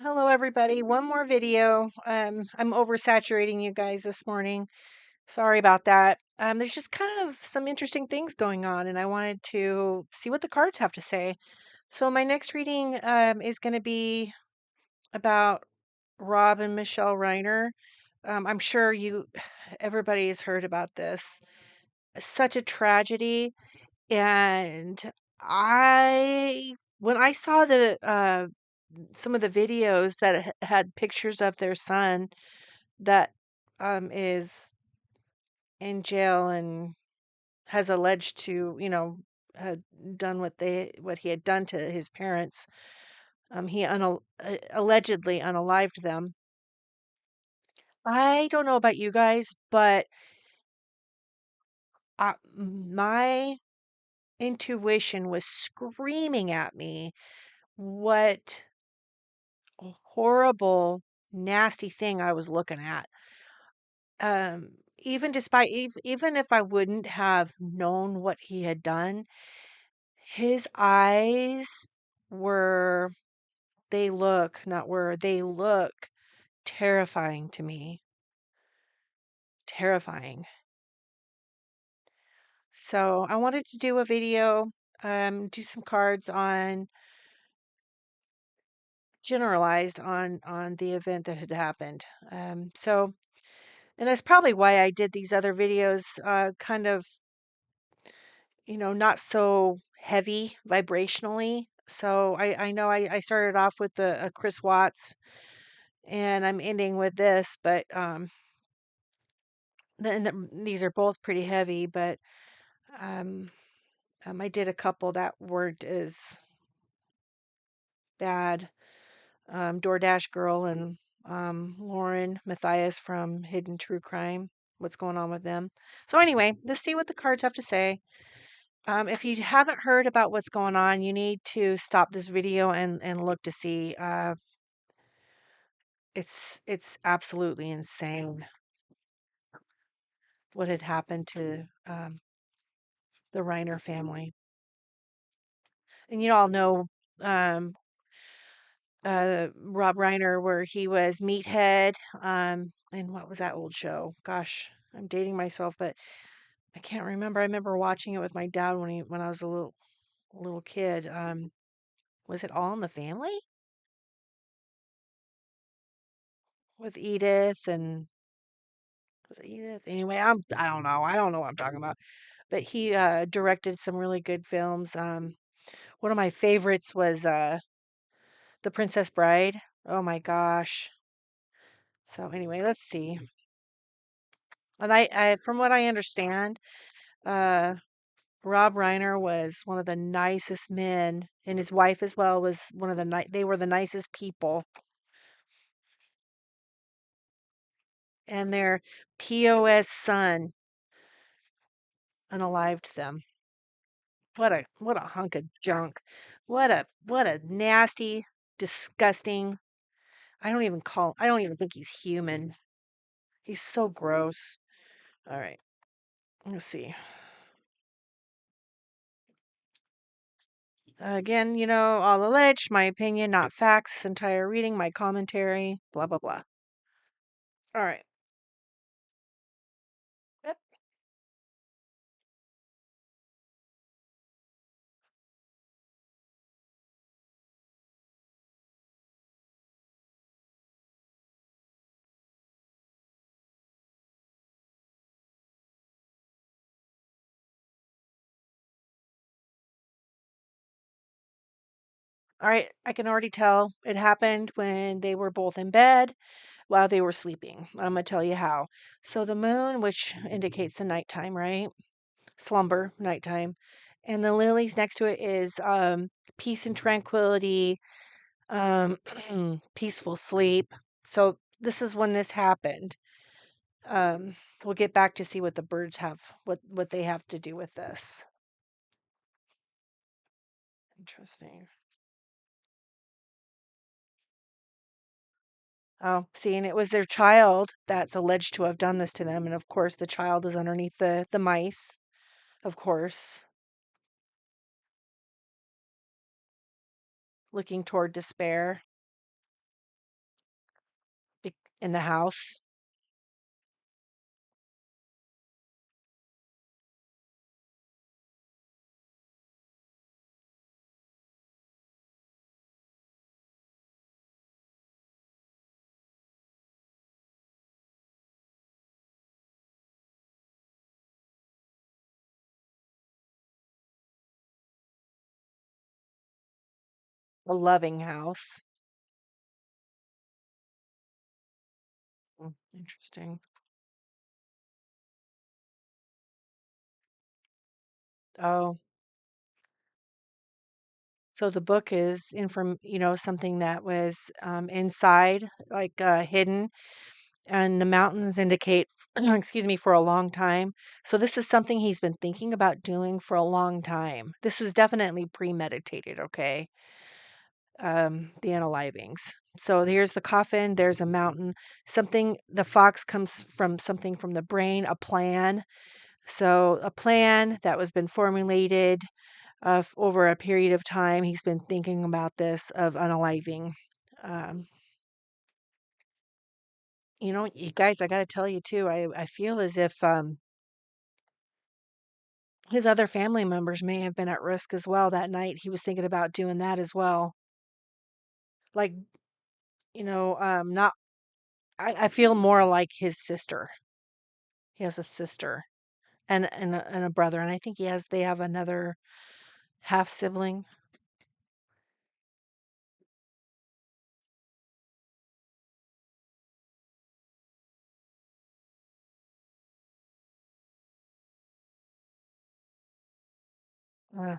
Hello, everybody. One more video. I'm oversaturating you guys this morning. Sorry about that. There's just kind of some interesting things going on, and I wanted to see what the cards have to say. So, my next reading is going to be about Rob and Michelle Reiner. I'm sure everybody has heard about this. Such a tragedy. And when I saw some of the videos that had pictures of their son that is in jail and has alleged to, had done what he had done to his parents. Allegedly unalived them. I don't know about you guys, but my intuition was screaming at me what horrible, nasty thing I was looking at. Even if I wouldn't have known what he had done, his eyes were they look terrifying to me. Terrifying. So I wanted to do a video, do some cards on generalized on the event that had happened. And that's probably why I did these other videos, kind of, not so heavy vibrationally. So I know I started off with the Chris Watts, and I'm ending with this, but these are both pretty heavy, but um, I did a couple that weren't as bad. DoorDash Girl and Lauren Matthias from Hidden True Crime. What's going on with them? So anyway, let's see what the cards have to say. If you haven't heard about what's going on, you need to stop this video and look to see. It's absolutely insane what had happened to the Reiner family. And you all know um, Rob Reiner, where he was Meathead. And what was that old show? Gosh, I'm dating myself, but I can't remember. I remember watching it with my dad when I was a little kid. Was it All in the Family with Edith and was it Edith? Anyway, I don't know. I don't know what I'm talking about. But he directed some really good films. One of my favorites was The Princess Bride. Oh my gosh. So anyway, let's see. And from what I understand, uh, Rob Reiner was one of the nicest men, and his wife as well was one of they were the nicest people, and their POS son unalived them. What a hunk of junk. What a nasty, disgusting. I don't even think he's human. He's so gross. All right. Let's see. Again, all alleged, my opinion, not facts. This entire reading, my commentary, blah blah blah. All right. Yep. All right. I can already tell it happened when they were both in bed while they were sleeping. I'm gonna tell you how. So the moon, which indicates the nighttime, right? Slumber, nighttime. And the lilies next to it is peace and tranquility, um, peaceful sleep. So this is when this happened. We'll get back to see what the birds what they have to do with this. Interesting. Oh, see, and it was their child that's alleged to have done this to them, and of course the child is underneath the mice, of course, looking toward despair. in the house. A loving house. Interesting. Oh, so the book is something that was inside, like hidden, and the mountains indicate, excuse me, for a long time. So this is something he's been thinking about doing for a long time. This was definitely premeditated, okay? The unalivings. So here's the coffin, there's a mountain. Something, the fox comes from something from the brain, a plan. So a plan that was been formulated over a period of time. He's been thinking about this of unaliving. Um, you guys, I got to tell you too, I feel as if his other family members may have been at risk as well that night. He was thinking about doing that as well. Like, not, I feel more like his sister. He has a sister and a brother, and I think they have another half sibling. Uh,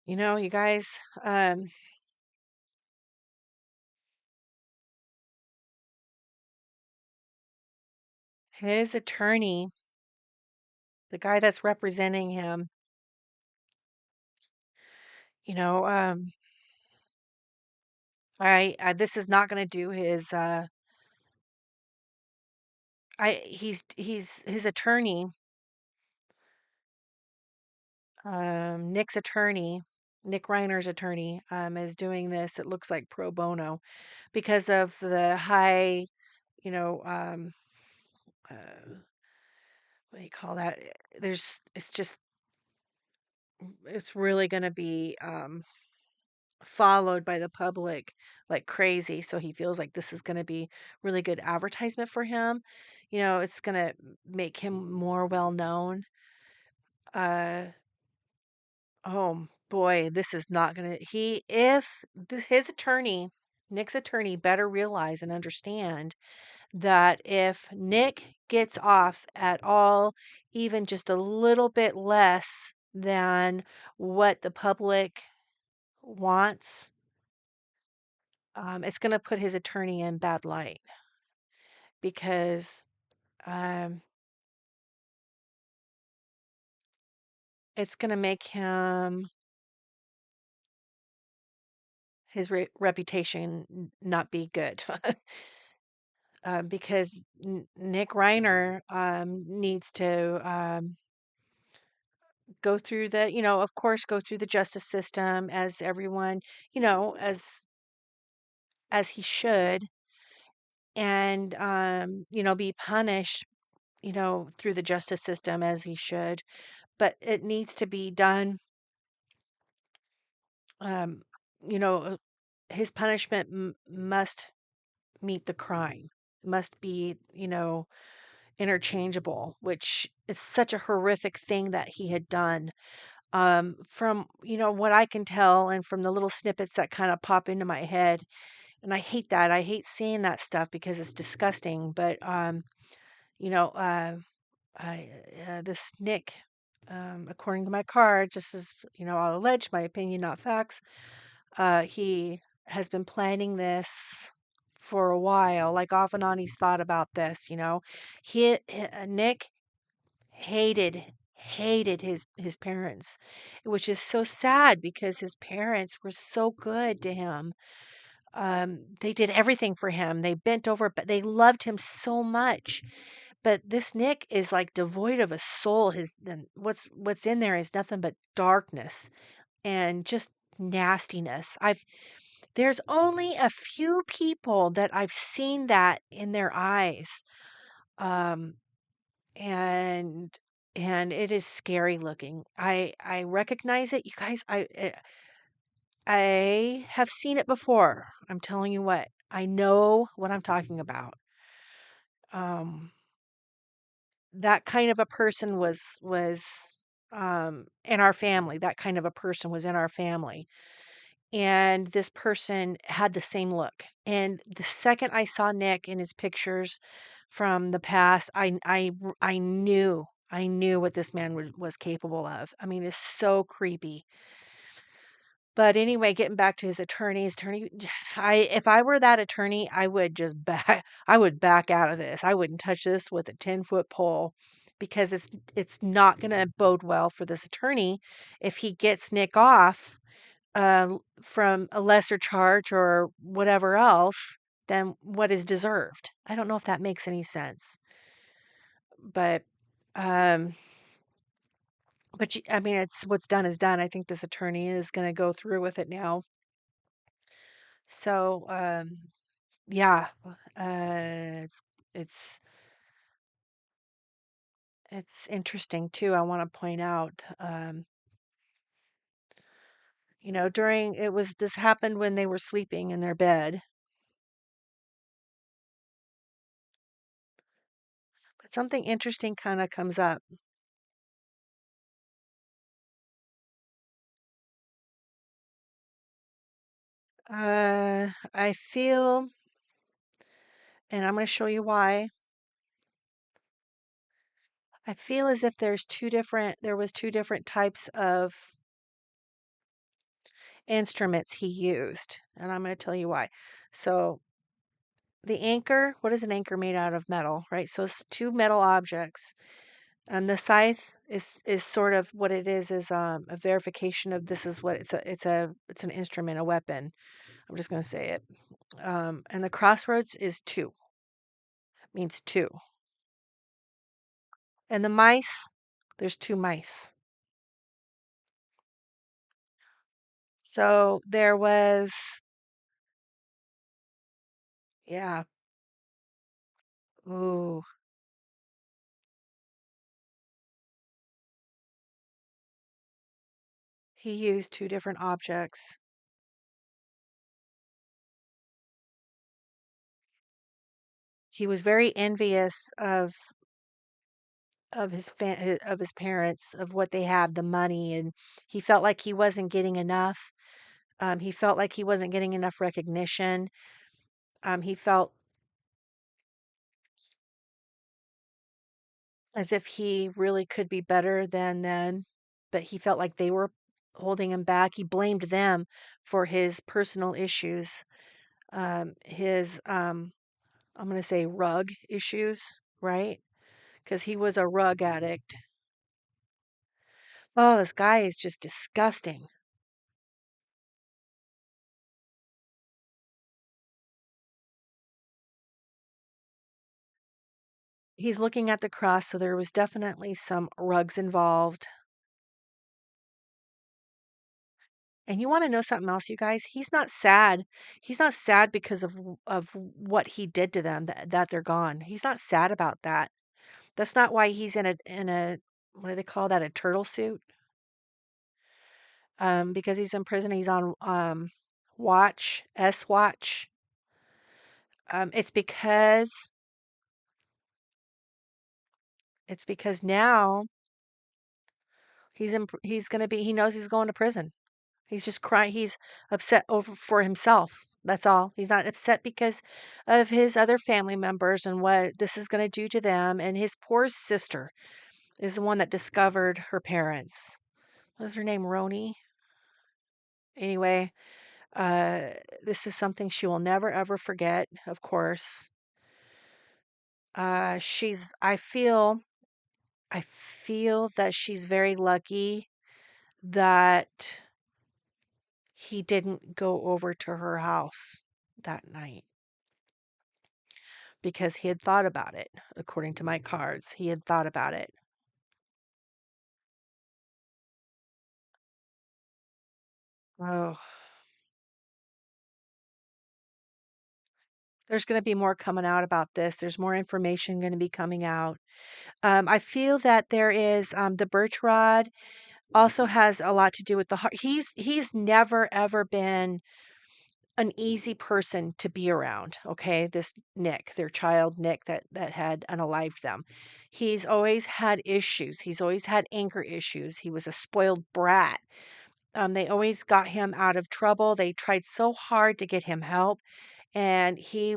you guys, um, his attorney, the guy that's representing him, you know, um, I this is not going to do his he's his attorney, Nick's attorney, Nick Reiner's attorney, is doing this. It looks like pro bono because of the high, you know, what do you call that? It's just, it's really going to be followed by the public like crazy. So he feels like this is going to be really good advertisement for him. It's going to make him more well known. Uh, oh boy, this is not going to, his attorney, Nick's attorney better realize and understand that if Nick gets off at all, even just a little bit less than what the public wants, it's going to put his attorney in bad light because um, it's going to make his reputation not be good. Because Nick Reiner needs to go through of course, go through the justice system as everyone, as he should, and be punished, through the justice system as he should. But it needs to be done. Um, you know, uh, his punishment must meet the crime, must be, interchangeable, which is such a horrific thing that he had done. From, what I can tell and from the little snippets that kind of pop into my head, and I hate that. I hate seeing that stuff because it's disgusting. But, you know, uh, this Nick, according to my card, just as, I'll allege my opinion, not facts, he has been planning this for a while. Like off and on, he's thought about this. Nick hated his parents, which is so sad because his parents were so good to him. They did everything for him. They bent over, but they loved him so much. But this Nick is like devoid of a soul. His then what's in there is nothing but darkness and just nastiness. There's only a few people that I've seen that in their eyes. Um, and it is scary looking. I recognize it. You guys, I have seen it before. I'm telling you what. I know what I'm talking about. Um, that kind of a person was in our family. That kind of a person was in our family. And this person had the same look. And the second I saw Nick in his pictures from the past, I knew what this man was capable of. I mean, it's so creepy. But anyway, getting back to his attorney, I if I were that attorney, I would just back I would back out of this. I wouldn't touch this with a 10-foot pole because it's not going to bode well for this attorney if he gets Nick off from a lesser charge or whatever else than what is deserved. I don't know if that makes any sense, but um, I mean, it's what's done is done. I think this attorney is going to go through with it now. So, yeah, it's it's it's interesting too. I want to point out, during it was this happened when they were sleeping in their bed, but something interesting kind of comes up. I feel, and I'm going to show you why. I feel as if there was two different types of instruments he used, and I'm going to tell you why. So, the anchor, what is an anchor made out of metal, right? So it's two metal objects. The scythe is sort of what it is a verification of this is what it's an instrument, a weapon. I'm just going to say it. And the crossroads is two, means two. And the mice, there's two mice. So there was, yeah, ooh, he used two different objects. He was very envious of his parents, of what they had, the money, and he felt like he wasn't getting enough. He felt like he wasn't getting enough recognition. He felt as if he really could be better than them, but he felt like they were holding him back. He blamed them for his personal issues, his I'm going to say rug issues, right? Because he was a rug addict. Oh, this guy is just disgusting. He's looking at the cross, so there was definitely some rugs involved. And you want to know something else, you guys? He's not sad. He's not sad because of what he did to them that they're gone. He's not sad about that. That's not why he's in a what do they call that? A turtle suit. Because he's in prison. He's on watch, S watch. It's because now he's gonna be he knows he's going to prison. He's just crying. He's upset over for himself. That's all. He's not upset because of his other family members and what this is going to do to them. And his poor sister is the one that discovered her parents. What was her name? Roni? Anyway, uh, this is something she will never ever forget, of course. I feel that she's very lucky that he didn't go over to her house. that night because he had thought about it. According to my cards, he had thought about it. Oh, there's going to be more coming out about this. There's more information going to be coming out. I feel that there is the birch rod also has a lot to do with the heart. He's never ever been an easy person to be around. Okay, this Nick, their child Nick, that had unalived them. He's always had issues. He's always had anger issues. He was a spoiled brat. They always got him out of trouble. They tried so hard to get him help, and he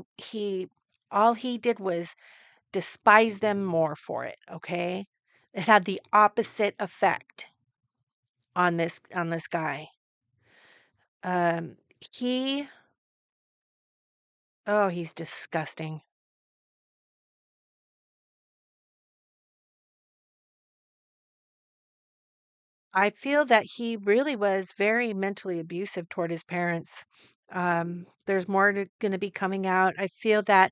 all he did was despise them more for it. Okay, it had the opposite effect on this guy. Um, he oh, he's disgusting. I feel that he really was very mentally abusive toward his parents. There's more going to be coming out. I feel that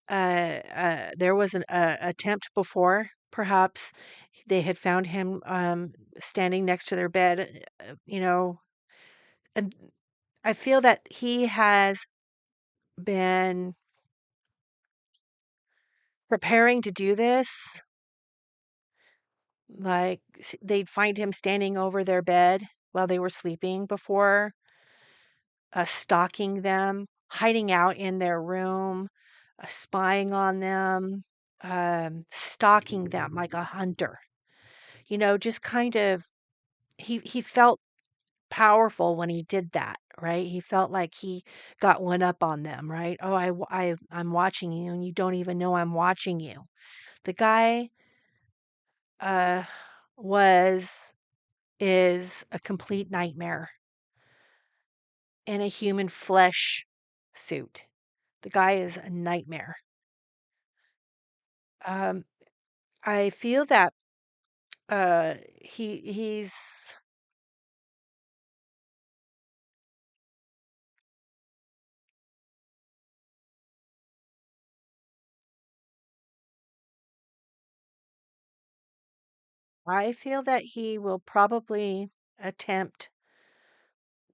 there was an attempt before, perhaps they had found him standing next to their bed, and I feel that he has been preparing to do this. Like they'd find him standing over their bed while they were sleeping before, stalking them, hiding out in their room, spying on them, stalking them like a hunter. Just kind of he felt powerful when he did that, right? He felt like he got one up on them, right? Oh, I'm watching you, and you don't even know I'm watching you. The guy uh, was is a complete nightmare in a human flesh suit. The guy is a nightmare. Um, I feel that he's I feel that he will probably attempt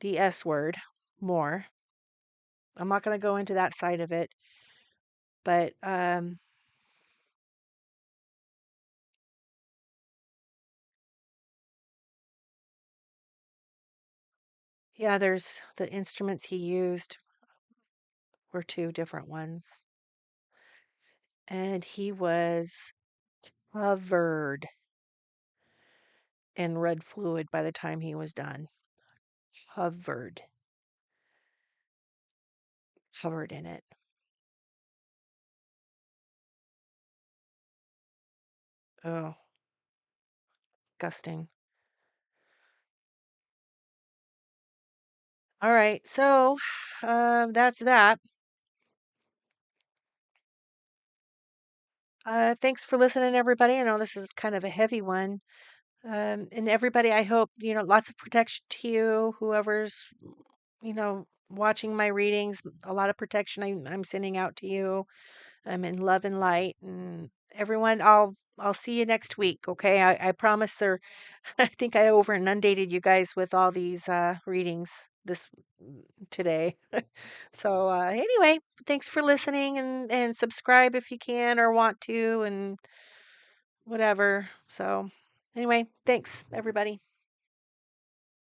the S word more. I'm not going to go into that side of it, but yeah, there's the instruments he used were two different ones, and he was covered in red fluid by the time he was done. Covered, covered in it. Oh, disgusting. All right, so that's that. Thanks for listening, everybody. I know this is kind of a heavy one. And everybody, I hope, lots of protection to you, whoever's, watching my readings, a lot of protection I'm sending out to you. I'm in love and light. And everyone, I'll see you next week. Okay. I promise I think I over inundated you guys with all these readings today. So anyway, thanks for listening and subscribe if you can or want to and whatever. So anyway, thanks everybody.